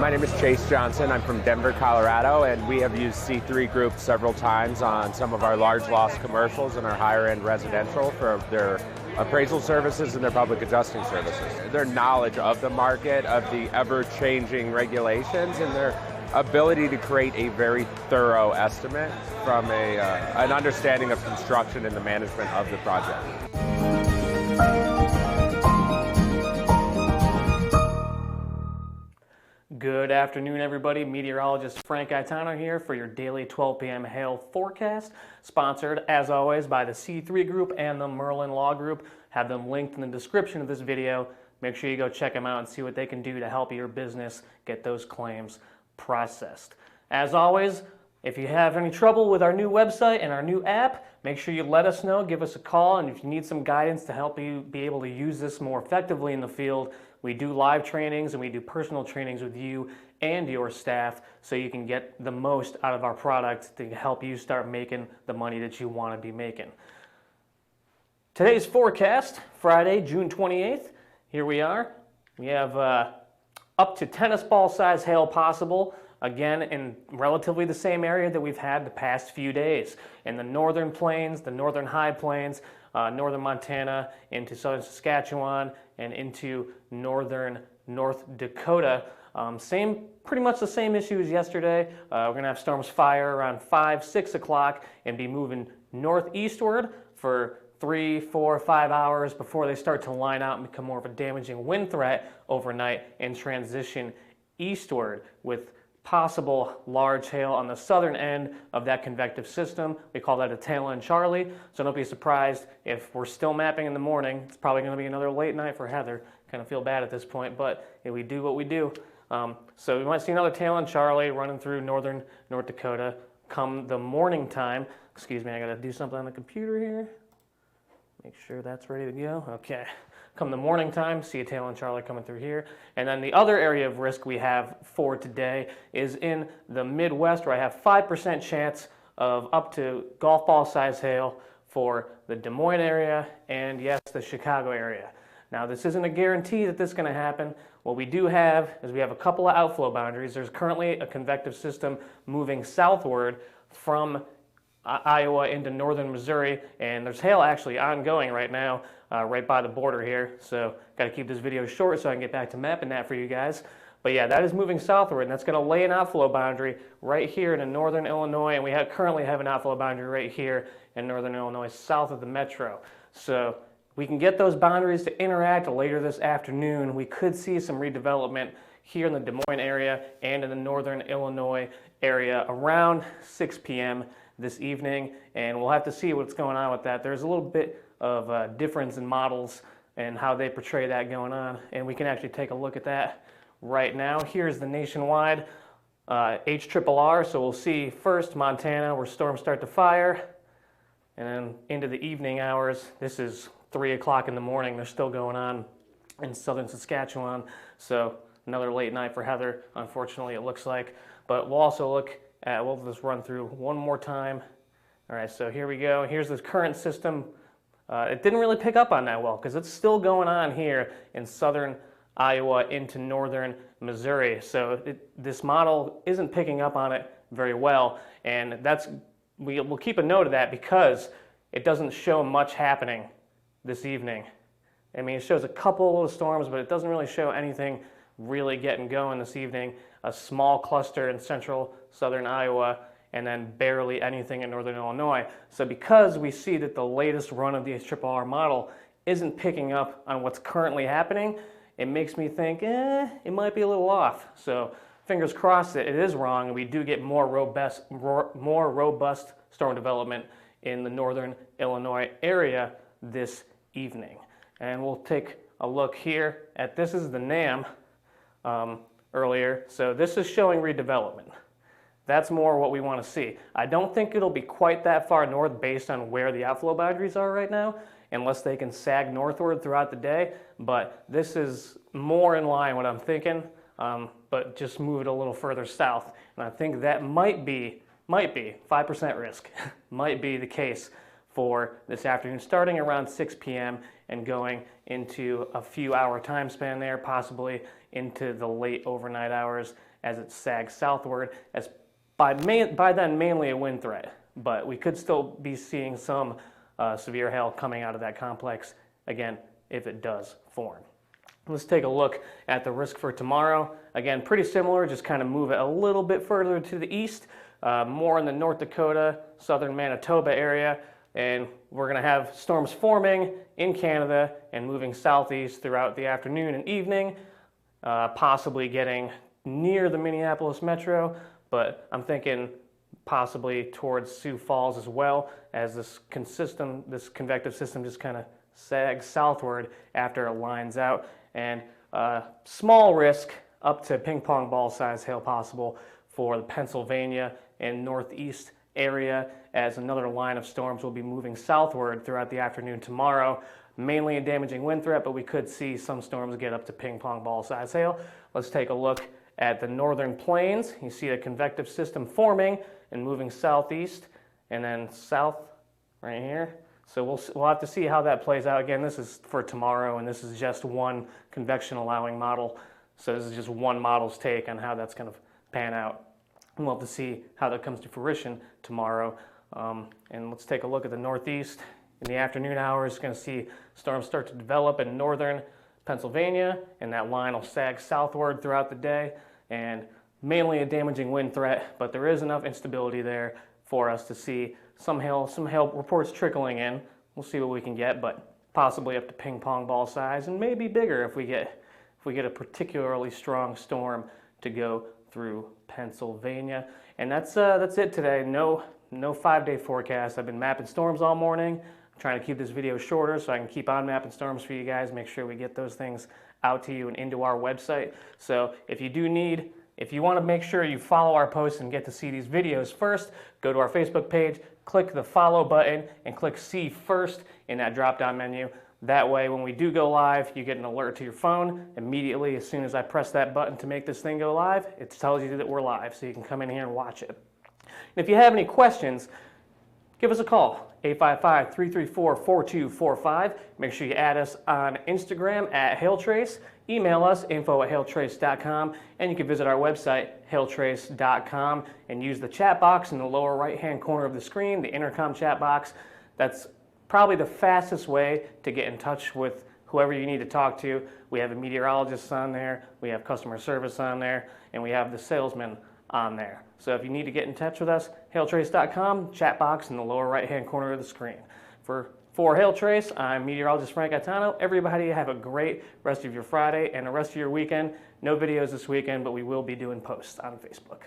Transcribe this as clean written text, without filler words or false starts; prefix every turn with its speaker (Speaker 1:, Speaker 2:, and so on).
Speaker 1: My name is Chase Johnson. I'm from Denver, Colorado, and we have used C3 Group several times on some of our large loss commercials and our higher end residential for their appraisal services and their public adjusting services. Their knowledge of the market, of the ever-changing regulations, and their ability to create a very thorough estimate from an understanding of construction and the management of the project.
Speaker 2: Good afternoon, everybody. Meteorologist Frank Gaetano here for your daily 12 p.m. hail forecast, sponsored, as always, by the C3 Group and the Merlin Law Group. Have them linked in the description of this video. Make sure you go check them out and see what they can do to help your business get those claims processed. As always, if you have any trouble with our new website and our new app, make sure you let us know, give us a call, and if you need some guidance to help you be able to use this more effectively in the field, we do live trainings and we do personal trainings with you and your staff so you can get the most out of our product to help you start making the money that you want to be making. Today's forecast, Friday, June 28th. Here we are. We have up to tennis ball size hail possible, again in relatively the same area that we've had the past few days. In the northern plains, the northern high plains, northern Montana, into southern Saskatchewan, and into northern North Dakota. Pretty much the same issue as yesterday. We're going to have storms fire around 5, 6 o'clock and be moving northeastward for 3, 4, 5 hours before they start to line out and become more of a damaging wind threat overnight and transition eastward with possible large hail on the southern end of that convective system. We call that a tail end Charlie, so don't be surprised if we're still mapping in the morning. It's probably going to be another late night for Heather. Kind of feel bad at this point, but we do what we do. So we might see another tail end Charlie running through northern North Dakota come the morning time. Excuse me, I got to do something on the computer here. Make sure that's ready to go. Okay. Come the morning time, see a tail end Charlie coming through here. And then the other area of risk we have for today is in the Midwest, where I have 5% chance of up to golf ball size hail for the Des Moines area and, yes, the Chicago area. Now, this isn't a guarantee that this is going to happen. What we do have is we have a couple of outflow boundaries. There's currently a convective system moving southward from Iowa into northern Missouri, and there's hail actually ongoing right now, right by the border here. So got to keep this video short so I can get back to mapping that for you guys. But yeah, that is moving southward, and that's going to lay an outflow boundary right here in northern Illinois, and we currently have an outflow boundary right here in northern Illinois, south of the metro. So we can get those boundaries to interact later this afternoon. We could see some redevelopment here in the Des Moines area and in the northern Illinois area around 6 p.m. this evening, and we'll have to see what's going on with that. There's a little bit of difference in models and how they portray that going on, and we can actually take a look at that right now. Here's the nationwide HRRR, so we'll see first Montana where storms start to fire, and then into the evening hours. This is 3 o'clock in the morning. They're still going on in southern Saskatchewan, so another late night for Heather, unfortunately, it looks like. But we'll also look at, we'll just run through one more time. All right, so here we go. Here's this current system. It didn't really pick up on that well because it's still going on here in southern Iowa into northern Missouri. So this model isn't picking up on it very well, and we'll keep a note of that because it doesn't show much happening this evening. I mean, it shows a couple of storms, but it doesn't really show anything really getting going this evening. A small cluster in central southern Iowa, and then barely anything in northern Illinois. So because we see that the latest run of the HRRR model isn't picking up on what's currently happening, it makes me think, it might be a little off. So fingers crossed that it is wrong and we do get more robust storm development in the northern Illinois area this evening. And we'll take a look here at, this is the NAM earlier. So this is showing redevelopment. That's more what we want to see. I don't think it'll be quite that far north based on where the outflow boundaries are right now, unless they can sag northward throughout the day. But this is more in line with what I'm thinking, but just move it a little further south. And I think that might be 5% risk, might be the case for this afternoon, starting around 6 p.m. and going into a few hour time span there, possibly into the late overnight hours as it sags southward, as by then mainly a wind threat, but we could still be seeing some severe hail coming out of that complex, again, if it does form. Let's take a look at the risk for tomorrow. Again, pretty similar, just kind of move it a little bit further to the east, more in the North Dakota, southern Manitoba area, and we're going to have storms forming in Canada and moving southeast throughout the afternoon and evening, possibly getting near the Minneapolis metro, but I'm thinking possibly towards Sioux Falls as well, as this convective system just kind of sags southward after it lines out. And small risk up to ping pong ball size hail possible for the Pennsylvania and northeast area, as another line of storms will be moving southward throughout the afternoon tomorrow. Mainly a damaging wind threat, but we could see some storms get up to ping pong ball size hail. Let's take a look at the northern plains. You see the convective system forming and moving southeast and then south right here. So we'll have to see how that plays out. Again, this is for tomorrow, and this is just one convection allowing model. So this is just one model's take on how that's going to pan out. And we'll have to see how that comes to fruition tomorrow. And let's take a look at the northeast. In the afternoon hours, going to see storms start to develop in northern Pennsylvania, and that line will sag southward throughout the day, and mainly a damaging wind threat, but there is enough instability there for us to see some hail reports trickling in. We'll see what we can get, but possibly up to ping pong ball size, and maybe bigger if we get a particularly strong storm to go through Pennsylvania. And that's it today. No 5-day forecast. I've been mapping storms all morning. I'm trying to keep this video shorter so I can keep on mapping storms for you guys, make sure we get those things out to you and into our website. So if you want to make sure you follow our posts and get to see these videos first, go to our Facebook page, click the follow button, and click see first in that drop-down menu. That way, when we do go live, you get an alert to your phone immediately. As soon as I press that button to make this thing go live, it tells you that we're live, so you can come in here and watch it. And if you have any questions, give us a call, 855-334-4245. Make sure you add us on Instagram at HailTrace. Email us, info@hailtrace.com, and you can visit our website, hailtrace.com, and use the chat box in the lower right-hand corner of the screen, the intercom chat box. That's probably the fastest way to get in touch with whoever you need to talk to. We have a meteorologist on there, we have customer service on there, and we have the salesman on there. So if you need to get in touch with us, hailtrace.com, chat box in the lower right-hand corner of the screen. For HailTrace, I'm meteorologist Frank Gaetano. Everybody have a great rest of your Friday and the rest of your weekend. No videos this weekend, but we will be doing posts on Facebook.